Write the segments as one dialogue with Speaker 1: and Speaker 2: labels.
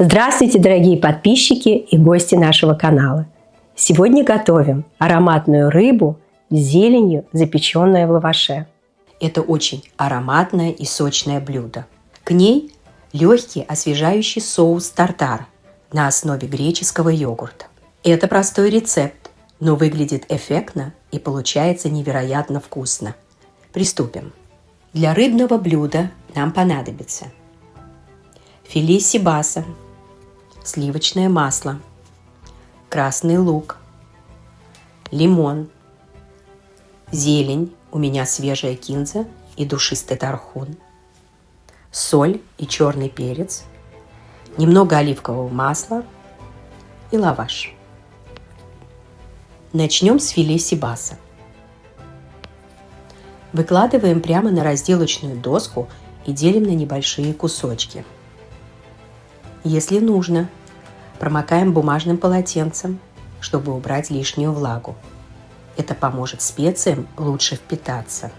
Speaker 1: Здравствуйте, дорогие подписчики и гости нашего канала! Сегодня готовим ароматную рыбу с зеленью, запеченную в лаваше.
Speaker 2: Это очень ароматное и сочное блюдо. К ней легкий освежающий соус тартар на основе греческого йогурта. Это простой рецепт, но выглядит эффектно и получается невероятно вкусно. Приступим. Для рыбного блюда нам понадобится филе сибаса, сливочное масло, красный лук, лимон, зелень, у меня свежая кинза и душистый тархун, соль и черный перец, немного оливкового масла и лаваш. Начнем с филе сибаса. Выкладываем прямо на разделочную доску и делим на небольшие кусочки. Если нужно, промокаем бумажным полотенцем, чтобы убрать лишнюю влагу. Это поможет специям лучше впитаться.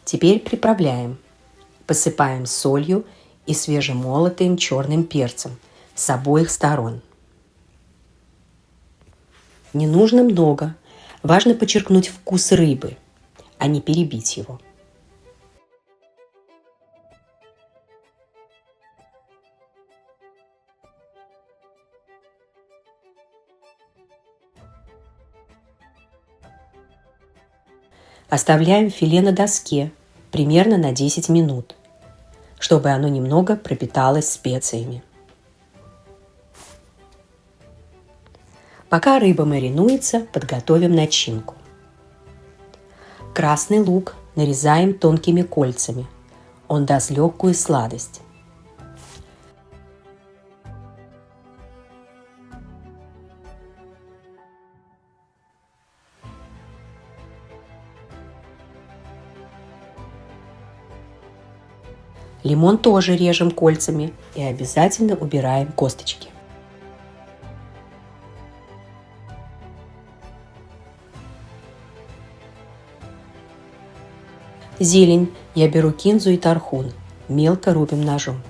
Speaker 2: Теперь приправляем. Посыпаем солью и свежемолотым черным перцем с обоих сторон. Не нужно много. Важно подчеркнуть вкус рыбы, а не перебить его. Оставляем филе на доске примерно на 10 минут, чтобы оно немного пропиталось специями. Пока рыба маринуется, подготовим начинку. Красный лук нарезаем тонкими кольцами. Он даст легкую сладость. Лимон тоже режем кольцами и обязательно убираем косточки. Зелень я беру кинзу и тархун, мелко рубим ножом.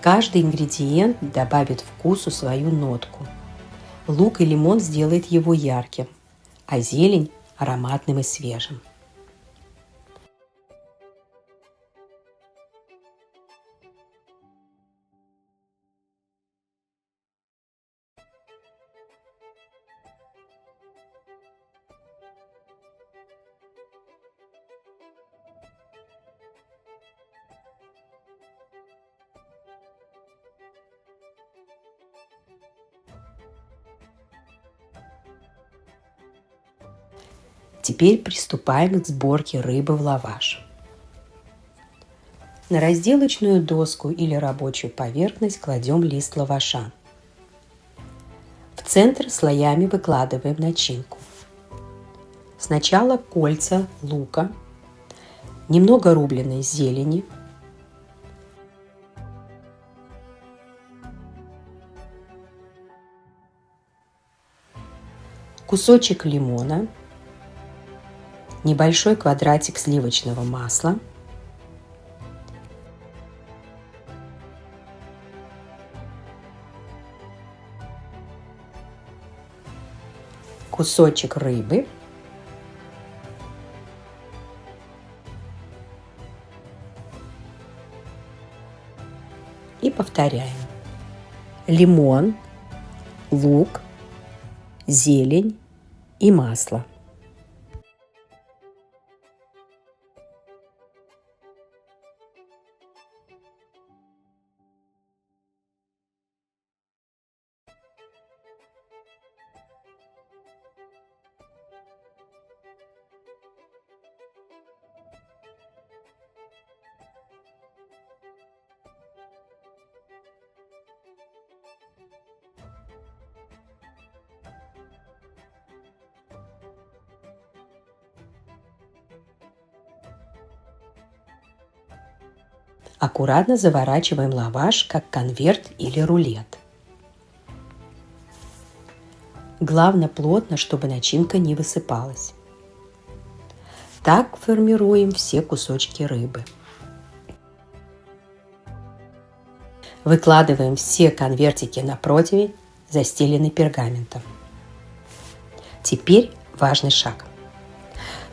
Speaker 2: Каждый ингредиент добавит вкусу свою нотку. Лук и лимон сделает его ярким, а зелень ароматным и свежим. Теперь приступаем к сборке рыбы в лаваш. На разделочную доску или рабочую поверхность кладем лист лаваша. В центр слоями выкладываем начинку. Сначала кольца лука, немного рубленой зелени, кусочек лимона, небольшой квадратик сливочного масла, кусочек рыбы, и повторяем. Лимон, лук, зелень и масло. Аккуратно заворачиваем лаваш, как конверт или рулет. Главное плотно, чтобы начинка не высыпалась. Так формируем все кусочки рыбы. Выкладываем все конвертики на противень, застеленный пергаментом. Теперь важный шаг.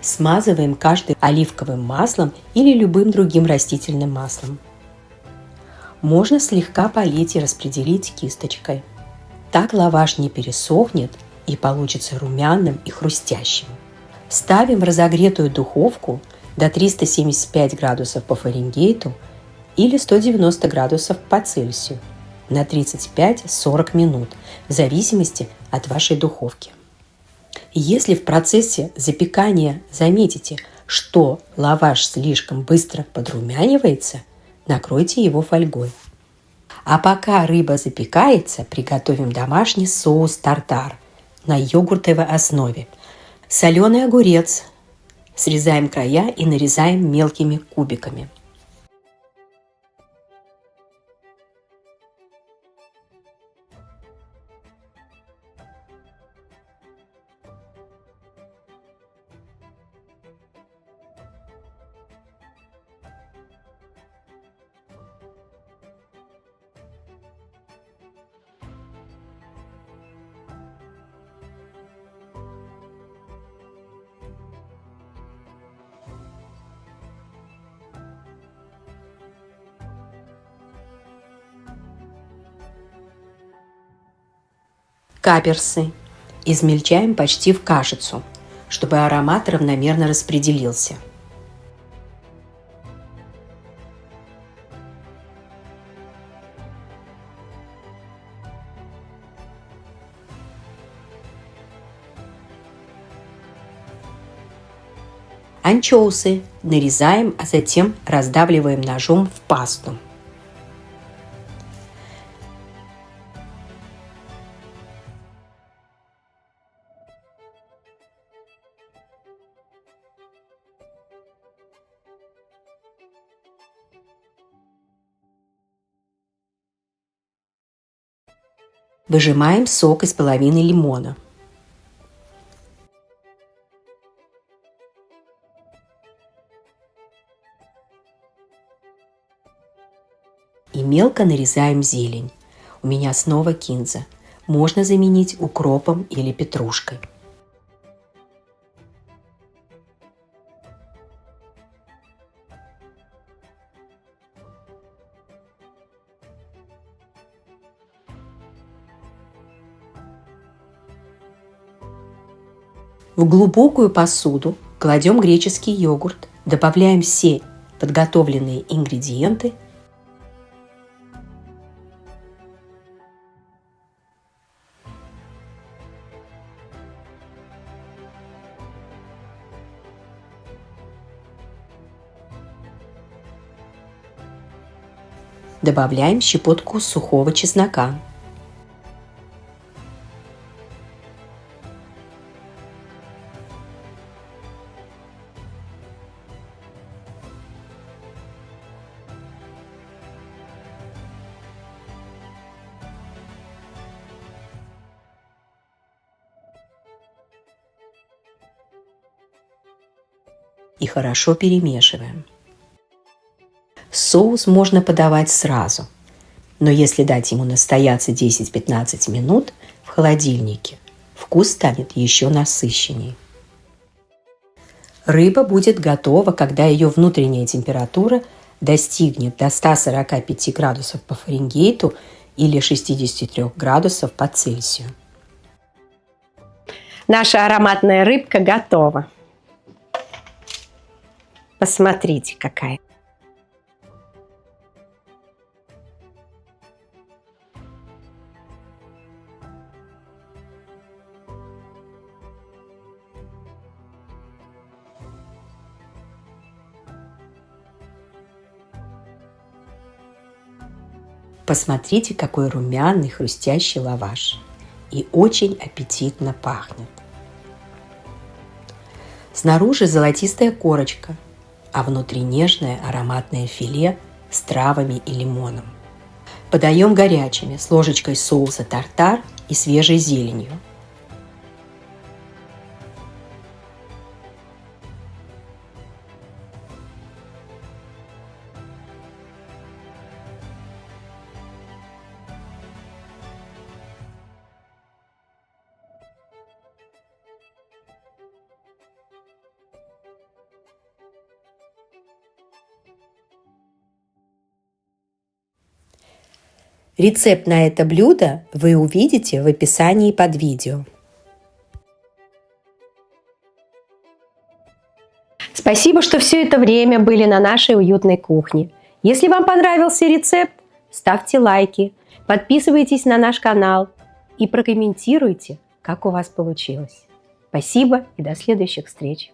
Speaker 2: Смазываем каждый оливковым маслом или любым другим растительным маслом. Можно слегка полить и распределить кисточкой. Так лаваш не пересохнет и получится румяным и хрустящим. Ставим в разогретую духовку до 375 градусов по Фаренгейту или 190 градусов по Цельсию на 35-40 минут, в зависимости от вашей духовки. Если в процессе запекания заметите, что лаваш слишком быстро подрумянивается, накройте его фольгой. А пока рыба запекается, приготовим домашний соус тартар на йогуртовой основе. Соленый огурец. Срезаем края и нарезаем мелкими кубиками. Каперсы измельчаем почти в кашицу, чтобы аромат равномерно распределился. Анчоусы нарезаем, а затем раздавливаем ножом в пасту. Выжимаем сок из половины лимона. И мелко нарезаем зелень. У меня снова кинза. Можно заменить укропом или петрушкой. В глубокую посуду кладем греческий йогурт, добавляем все подготовленные ингредиенты. Добавляем щепотку сухого чеснока. И хорошо перемешиваем. Соус можно подавать сразу, но если дать ему настояться 10-15 минут в холодильнике, вкус станет еще насыщеннее. Рыба будет готова, когда ее внутренняя температура достигнет до 145 градусов по Фаренгейту или 63 градусов по Цельсию.
Speaker 1: Наша ароматная рыбка готова. Посмотрите, какая.
Speaker 2: Посмотрите, какой румяный хрустящий лаваш. И очень аппетитно пахнет. Снаружи золотистая корочка, а внутри нежное ароматное филе с травами и лимоном. Подаем горячими с ложечкой соуса тартар и свежей зеленью. Рецепт на это блюдо вы увидите в описании под видео.
Speaker 1: Спасибо, что все это время были на нашей уютной кухне. Если вам понравился рецепт, ставьте лайки, подписывайтесь на наш канал и прокомментируйте, как у вас получилось. Спасибо и до следующих встреч!